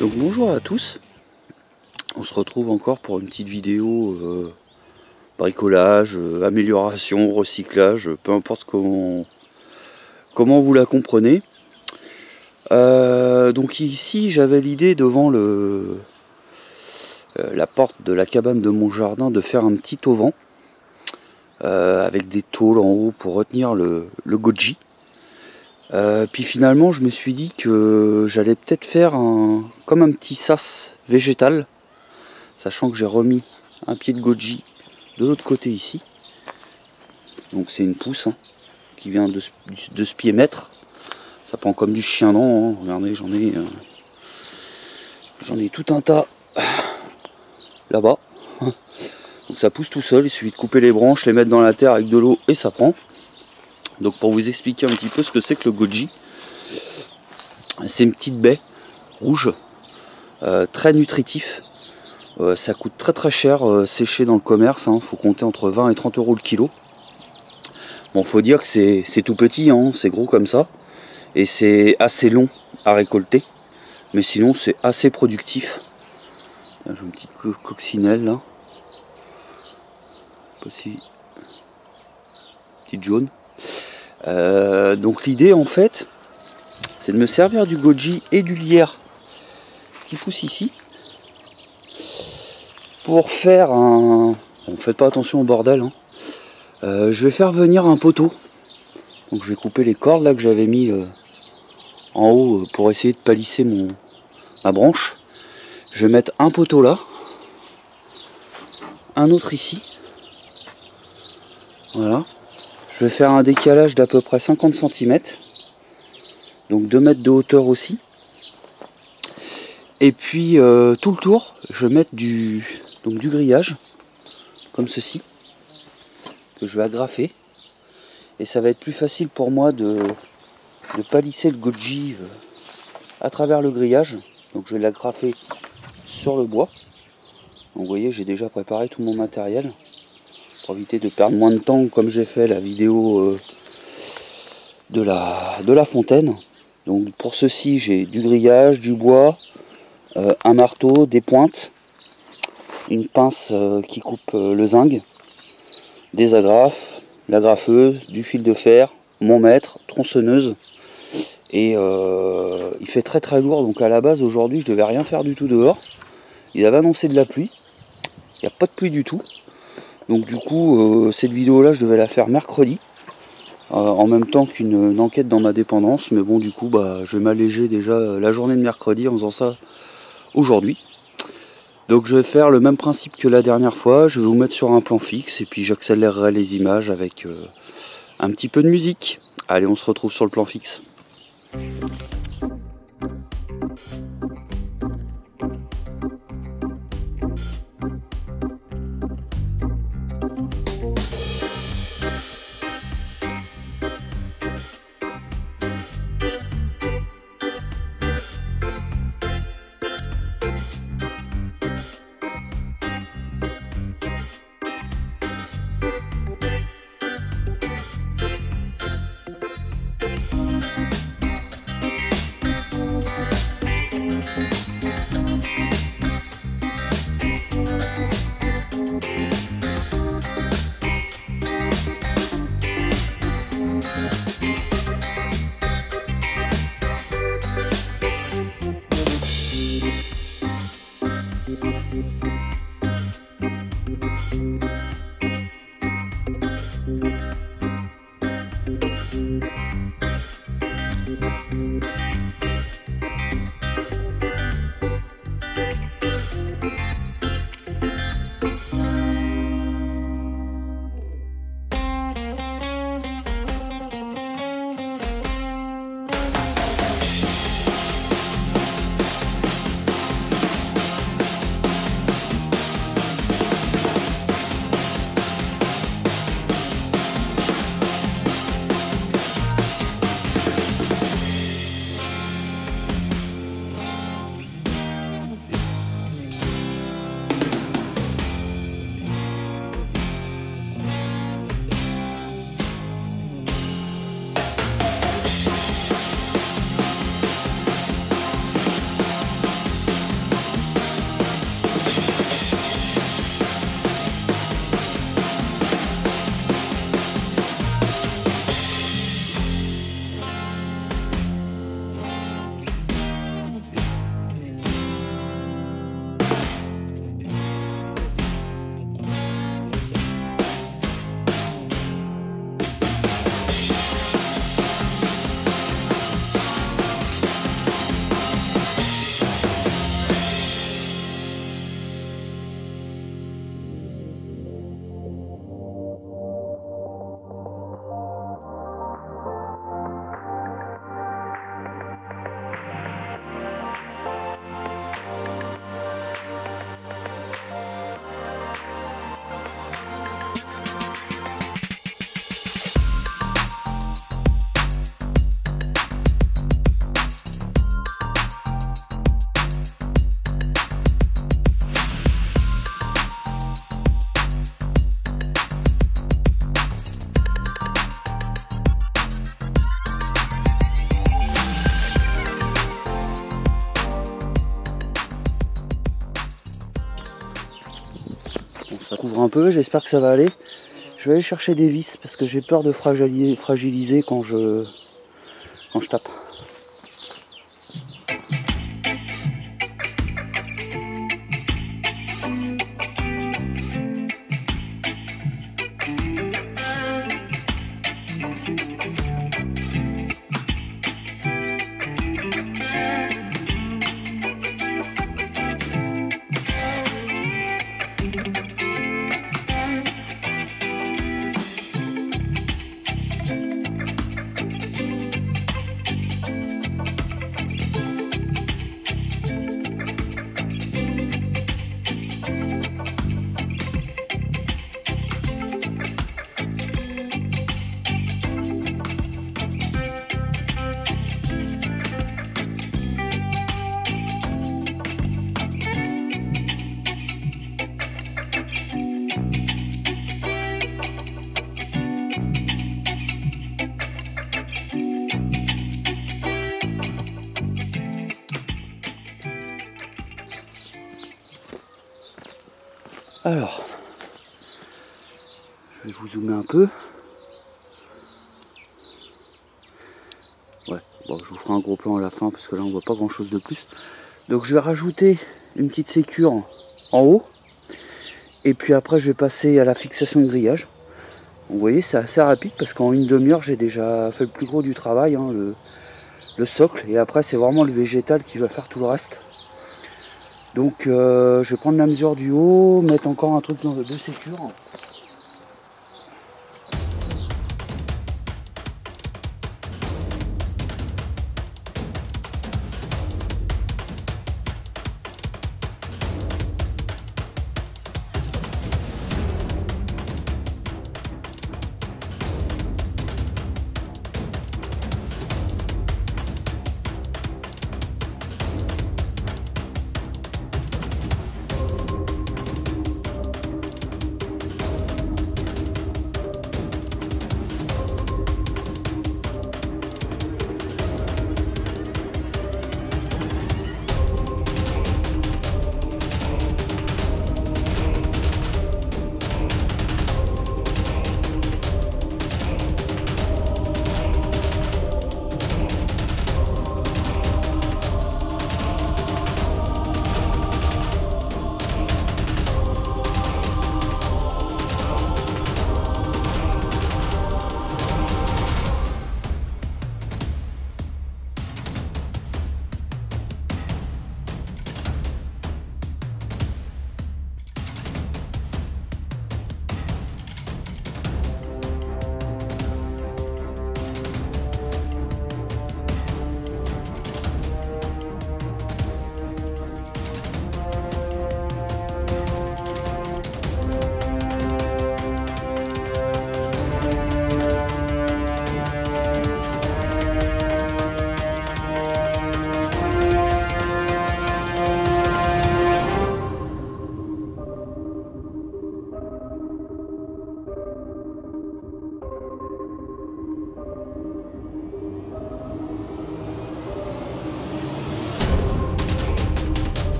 Donc bonjour à tous, on se retrouve encore pour une petite vidéo bricolage, amélioration, recyclage, peu importe comment vous la comprenez. Donc ici j'avais l'idée devant la porte de la cabane de mon jardin de faire un petit auvent avec des tôles en haut pour retenir le goji. Puis finalement je me suis dit que j'allais peut-être faire comme un petit sas végétal, sachant que j'ai remis un pied de goji de l'autre côté ici. Donc c'est une pousse qui vient de ce pied mètre. Ça prend comme du chien dent, regardez, j'en ai tout un tas là-bas. Donc ça pousse tout seul, il suffit de couper les branches, les mettre dans la terre avec de l'eau et ça prend. Donc pour vous expliquer un petit peu ce que c'est que le goji, c'est une petite baie rouge, très nutritif. Ça coûte très cher séché dans le commerce, faut compter entre 20 et 30 euros le kilo. Bon, faut dire que c'est tout petit, c'est gros comme ça, et c'est assez long à récolter, mais sinon c'est assez productif. J'ai une petite coccinelle là, pas si petite jaune. Donc l'idée en fait, c'est de me servir du goji et du lierre qui pousse ici pour faire un... Bon, faites pas attention au bordel, je vais faire venir un poteau. Donc je vais couper les cordes là que j'avais mis en haut pour essayer de palisser ma branche. Je vais mettre un poteau là, un autre ici. Voilà. Je vais faire un décalage d'à peu près 50 cm. Donc 2 mètres de hauteur aussi. Et puis tout le tour, je vais mettre du grillage, comme ceci, que je vais agrafer. Et ça va être plus facile pour moi de palisser le goji à travers le grillage. Donc je vais l'agrafer sur le bois. Donc vous voyez, j'ai déjà préparé tout mon matériel pour éviter de perdre moins de temps, comme j'ai fait la vidéo de la fontaine. Donc pour ceci, j'ai du grillage, du bois, un marteau, des pointes, une pince qui coupe le zinc, des agrafes, l'agrafeuse, du fil de fer, mon mètre, tronçonneuse. Et il fait très lourd, donc à la base aujourd'hui je devais rien faire du tout dehors. Ils avaient annoncé de la pluie, il n'y a pas de pluie du tout. Donc du coup cette vidéo là je devais la faire mercredi, en même temps qu'une enquête dans ma dépendance. Mais bon, du coup je vais m'alléger déjà la journée de mercredi en faisant ça aujourd'hui. Donc je vais faire le même principe que la dernière fois, je vais vous mettre sur un plan fixe et puis j'accélérerai les images avec un petit peu de musique. Allez, on se retrouve sur le plan fixe. Ça couvre un peu, j'espère que ça va aller. Je vais aller chercher des vis parce que j'ai peur de fragiliser quand je tape. Alors, je vais vous zoomer un peu. Ouais, bon, je vous ferai un gros plan à la fin parce que là on voit pas grand chose de plus. Donc je vais rajouter une petite sécure en haut. Et puis après je vais passer à la fixation de grillage. Vous voyez, c'est assez rapide parce qu'en une demi-heure j'ai déjà fait le plus gros du travail, hein, le socle. Et après c'est vraiment le végétal qui va faire tout le reste. Donc je vais prendre la mesure du haut, mettre encore un truc de sécure.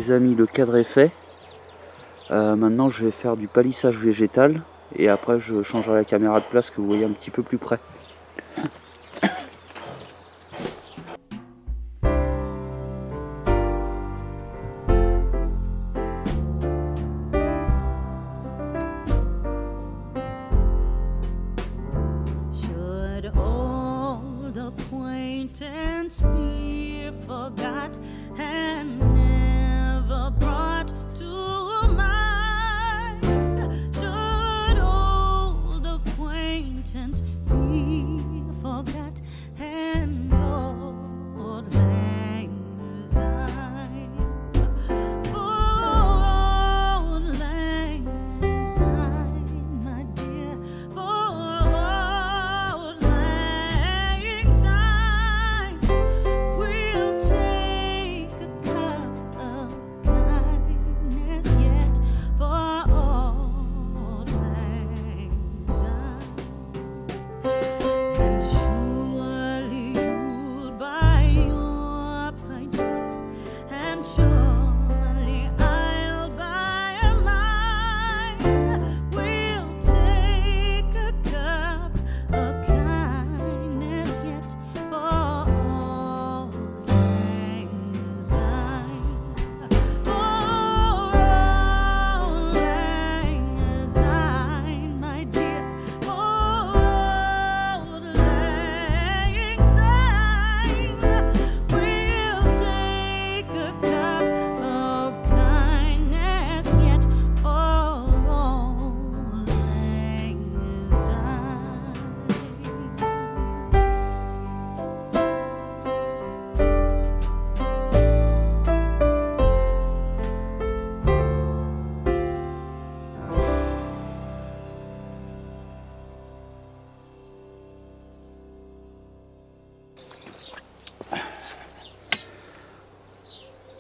les amis, le cadre est fait. Maintenant je vais faire du palissage végétal et après je changerai la caméra de place que vous voyez un petit peu plus près.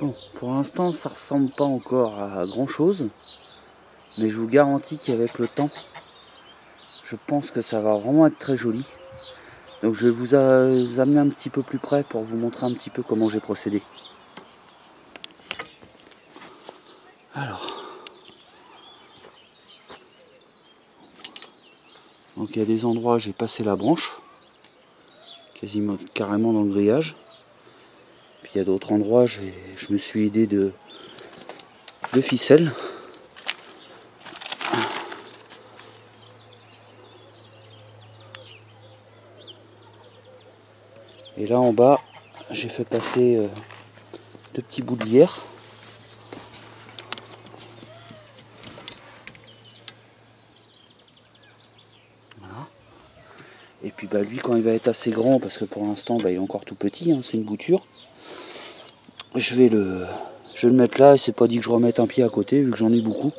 Bon, pour l'instant ça ressemble pas encore à grand chose, mais je vous garantis qu'avec le temps, je pense que ça va vraiment être très joli. Donc je vais vous amener un petit peu plus près pour vous montrer un petit peu comment j'ai procédé. Alors, donc il y a des endroits j'ai passé la branche, quasiment carrément dans le grillage. Puis il y a d'autres endroits, je me suis aidé de ficelle. Et là en bas, j'ai fait passer 2 petits bouts de lierre. Voilà. Et puis bah, lui quand il va être assez grand, parce que pour l'instant bah, il est encore tout petit, hein, c'est une bouture. Je vais le mettre là, et c'est pas dit que je remette un pied à côté vu que j'en ai beaucoup.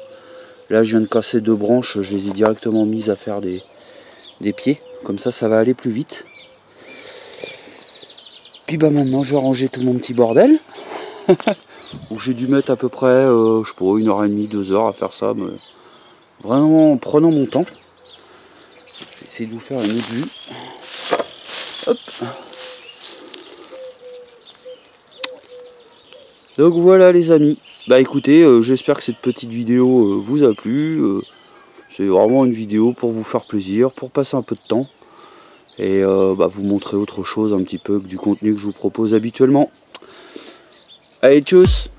Là je viens de casser 2 branches, je les ai directement mises à faire des pieds, comme ça va aller plus vite. Puis bah maintenant je vais ranger tout mon petit bordel. J'ai dû mettre à peu près, je sais pas, 1h30, 2 heures à faire ça, mais vraiment en prenant mon temps. Je vais essayer de vous faire une autre vue. Hop. Donc voilà les amis, bah écoutez, j'espère que cette petite vidéo vous a plu. C'est vraiment une vidéo pour vous faire plaisir, pour passer un peu de temps. Et bah, vous montrer autre chose un petit peu que du contenu que je vous propose habituellement. Allez, tchuss!